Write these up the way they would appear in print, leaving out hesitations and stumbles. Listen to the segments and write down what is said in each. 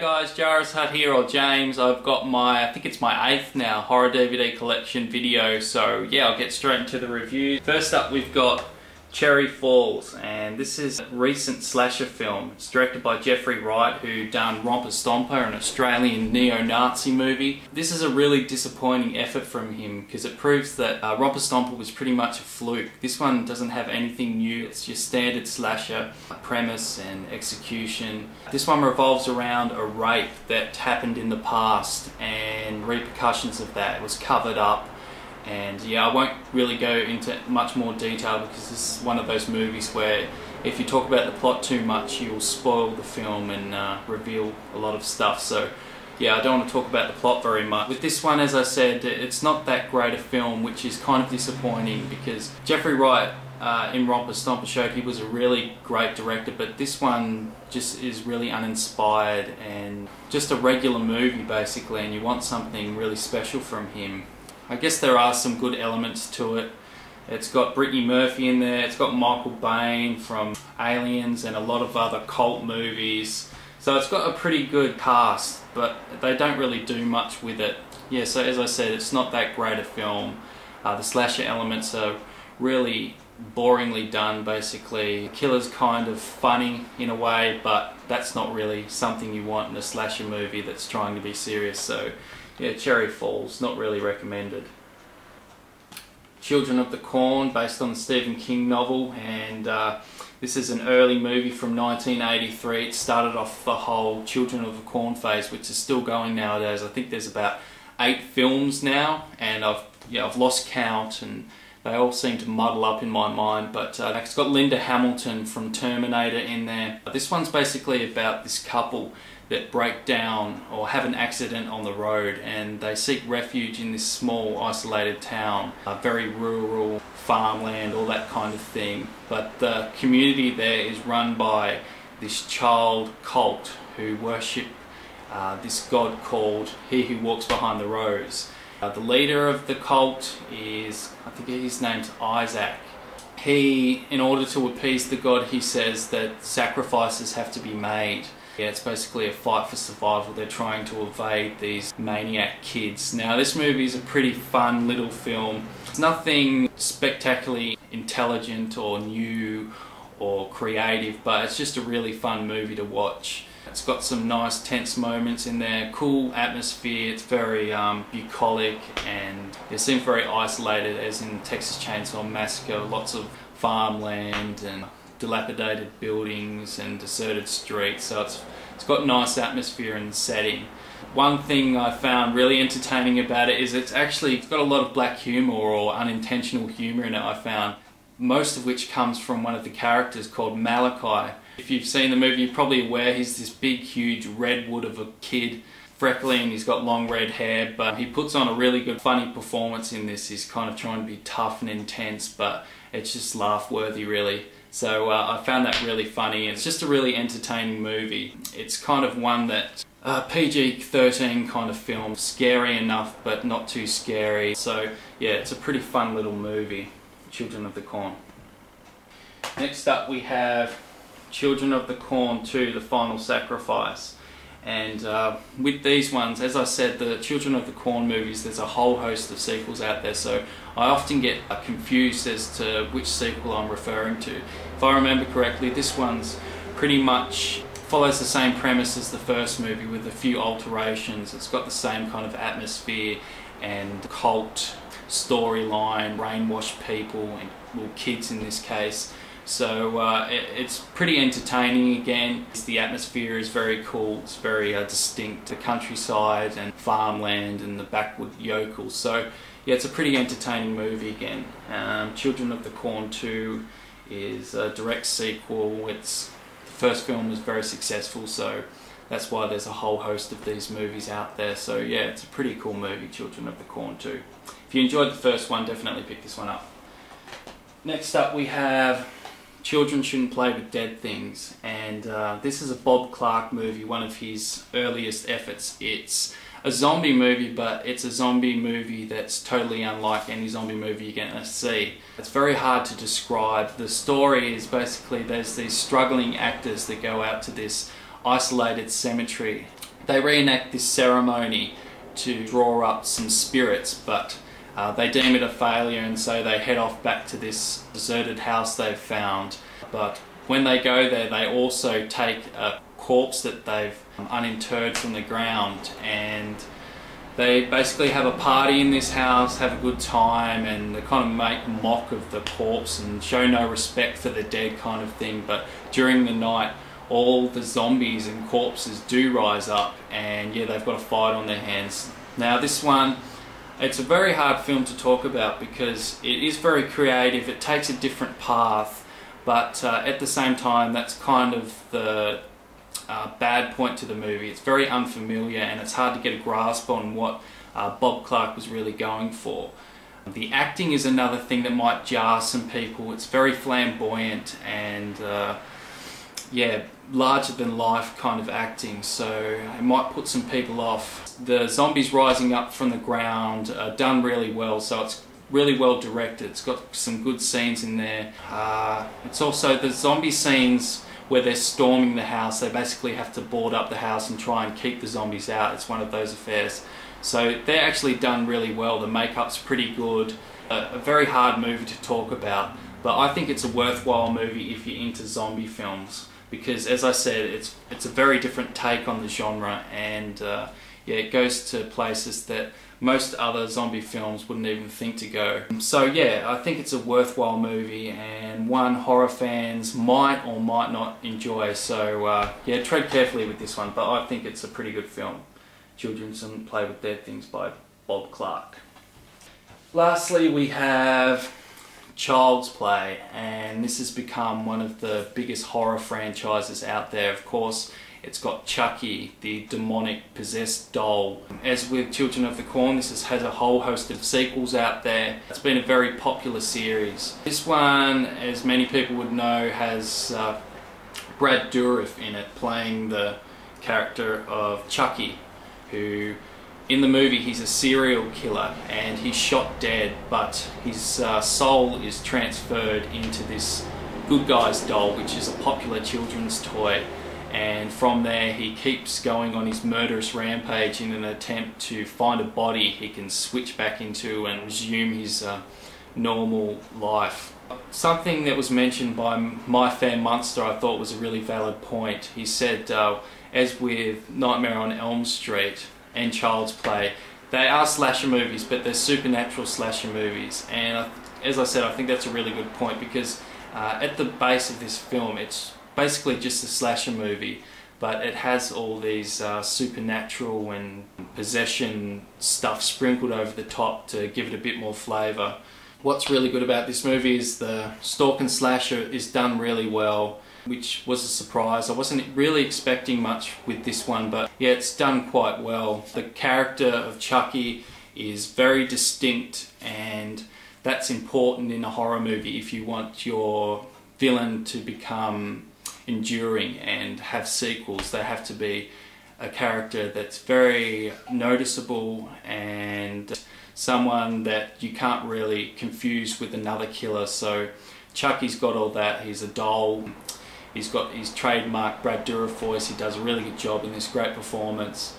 G'day guys, Jarashut here, or James. I've got my, I think it's my 8th now, horror DVD collection video, so yeah, I'll get straight into the review. First up we've got Cherry Falls, and this is a recent slasher film. It's directed by Jeffrey Wright, who done Romper Stomper, an Australian neo-Nazi movie. This is a really disappointing effort from him because it proves that Romper Stomper was pretty much a fluke. This one doesn't have anything new. It's your standard slasher premise and execution. This one revolves around a rape that happened in the past and repercussions of that. It was covered up. And yeah, I won't really go into much more detail because this is one of those movies where if you talk about the plot too much, you'll spoil the film and reveal a lot of stuff. So yeah, I don't want to talk about the plot very much. With this one, as I said, it's not that great a film, which is kind of disappointing because Jeffrey Wright in Romper Stomper showed he was a really great director, but this one just is really uninspired and just a regular movie basically, and you want something really special from him. I guess there are some good elements to it. It's got Brittany Murphy in there, it's got Michael Bain from Aliens and a lot of other cult movies. So it's got a pretty good cast, but they don't really do much with it. Yeah, so as I said, it's not that great a film. The slasher elements are really boringly done basically. The killer's kind of funny in a way, but that's not really something you want in a slasher movie that's trying to be serious. So yeah, Cherry Falls, not really recommended. Children of the Corn, based on the Stephen King novel, and this is an early movie from 1983. It started off the whole Children of the Corn phase, which is still going nowadays. I think there's about 8 films now, and I've lost count, and they all seem to muddle up in my mind, but it's got Linda Hamilton from Terminator in there. This one's basically about this couple that break down or have an accident on the road, and they seek refuge in this small isolated town, very rural, farmland, all that kind of thing. But the community there is run by this child cult who worship this god called He Who Walks Behind the Rose. The leader of the cult is, I think his name's Isaac. He, in order to appease the god, he says that sacrifices have to be made. Yeah, it's basically a fight for survival. They're trying to evade these maniac kids. Now, this movie is a pretty fun little film. It's nothing spectacularly intelligent or new or creative, but it's just a really fun movie to watch. It's got some nice tense moments in there, cool atmosphere. It's very bucolic, and it seems very isolated, as in Texas Chainsaw Massacre. Lots of farmland and dilapidated buildings and deserted streets, so it's got nice atmosphere and setting. One thing I found really entertaining about it is it's got a lot of black humour or unintentional humour in it, I found. Most of which comes from one of the characters called Malachi. If you've seen the movie, you're probably aware he's this big, huge redwood of a kid, freckly, and he's got long red hair, but he puts on a really good, funny performance in this. He's kind of trying to be tough and intense, but it's just laugh-worthy, really. So I found that really funny. It's just a really entertaining movie. It's kind of one that PG-13 kind of film, scary enough, but not too scary. So yeah, it's a pretty fun little movie. Children of the Corn. Next up we have Children of the Corn 2, The Final Sacrifice. And with these ones, as I said, the Children of the Corn movies, there's a whole host of sequels out there, so I often get confused as to which sequel I'm referring to. If I remember correctly, this one's pretty much follows the same premise as the first movie with a few alterations. It's got the same kind of atmosphere and cult storyline, brainwashed people, and little kids in this case. So it's pretty entertaining again. The atmosphere is very cool, it's very distinct. The countryside and farmland and the backwood yokels. So yeah, it's a pretty entertaining movie again. Children of the Corn 2 is a direct sequel. The first film was very successful, so that's why there's a whole host of these movies out there. So yeah, it's a pretty cool movie, Children of the Corn 2. If you enjoyed the first one, definitely pick this one up. Next up we have Children Shouldn't Play with Dead Things, and this is a Bob Clark movie, one of his earliest efforts. It's a zombie movie, but it's a zombie movie that's totally unlike any zombie movie you're going to see. It's very hard to describe. The story is basically there's these struggling actors that go out to this isolated cemetery They reenact this ceremony to draw up some spirits, but they deem it a failure, and so they head off back to this deserted house they've found. But when they go there, they also take a corpse that they've uninterred from the ground, and they basically have a party in this house, have a good time, and they kind of make mock of the corpse and show no respect for the dead kind of thing. But during the night, all the zombies and corpses do rise up, and yeah, they've got a fight on their hands. Now this one, it's a very hard film to talk about because it is very creative, it takes a different path, but at the same time that's kind of the bad point to the movie. It's very unfamiliar and it's hard to get a grasp on what Bob Clark was really going for. The acting is another thing that might jar some people. It's very flamboyant and yeah, larger than life kind of acting, so it might put some people off. The zombies rising up from the ground are done really well, so it's really well directed. It's got some good scenes in there. It's also the zombie scenes where they're storming the house. They basically have to board up the house and try and keep the zombies out. It's one of those affairs. So they're actually done really well. The makeup's pretty good. A very hard movie to talk about, but I think it's a worthwhile movie if you're into zombie films, because as I said, it's a very different take on the genre, and yeah, it goes to places that most other zombie films wouldn't even think to go. So yeah, I think it's a worthwhile movie and one horror fans might or might not enjoy. So yeah, tread carefully with this one, but I think it's a pretty good film. Children Shouldn't Play with Dead Things by Bob Clark. Lastly, we have Child's Play, and this has become one of the biggest horror franchises out there. Of course, it's got Chucky, the demonic possessed doll. As with Children of the Corn, this has a whole host of sequels out there. It's been a very popular series. This one, as many people would know, has Brad Dourif in it, playing the character of Chucky, who in the movie he's a serial killer and he's shot dead, but his soul is transferred into this Good Guys doll, which is a popular children's toy. And from there he keeps going on his murderous rampage in an attempt to find a body he can switch back into and resume his normal life. Something that was mentioned by My Fair Munster I thought was a really valid point. He said, as with Nightmare on Elm Street and Child's Play, they are slasher movies, but they're supernatural slasher movies. And as I said, I think that's a really good point, because at the base of this film, it's basically just a slasher movie, but it has all these supernatural and possession stuff sprinkled over the top to give it a bit more flavour. What's really good about this movie is the stalk and slasher is done really well, which was a surprise. I wasn't really expecting much with this one, but yeah, it's done quite well. The character of Chucky is very distinct, and that's important in a horror movie if you want your villain to become enduring and have sequels. They have to be a character that's very noticeable and someone that you can't really confuse with another killer. So Chucky's got all that. He's a doll. He's got his trademark Brad Dourif voice. He does a really good job in this great performance.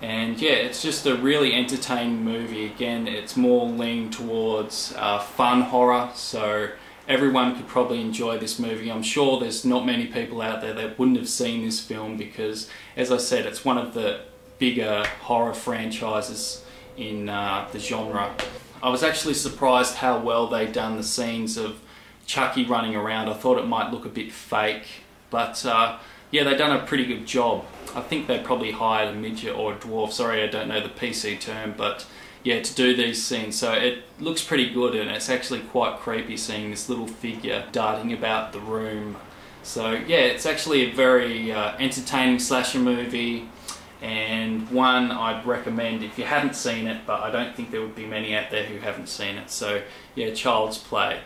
And yeah, it's just a really entertaining movie. Again, it's more leaning towards fun horror, so everyone could probably enjoy this movie. I'm sure there's not many people out there that wouldn't have seen this film because, as I said, it's one of the bigger horror franchises in the genre. I was actually surprised how well they'd done the scenes of Chucky running around. I thought it might look a bit fake, but yeah, they've done a pretty good job. I think they probably hired a midget or a dwarf, sorry I don't know the PC term, but yeah, to do these scenes. So it looks pretty good, and it's actually quite creepy seeing this little figure darting about the room. So yeah, it's actually a very entertaining slasher movie, and one I'd recommend if you haven't seen it, but I don't think there would be many out there who haven't seen it. So yeah, Child's Play.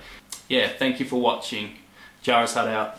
Yeah, thank you for watching. Jarashut out.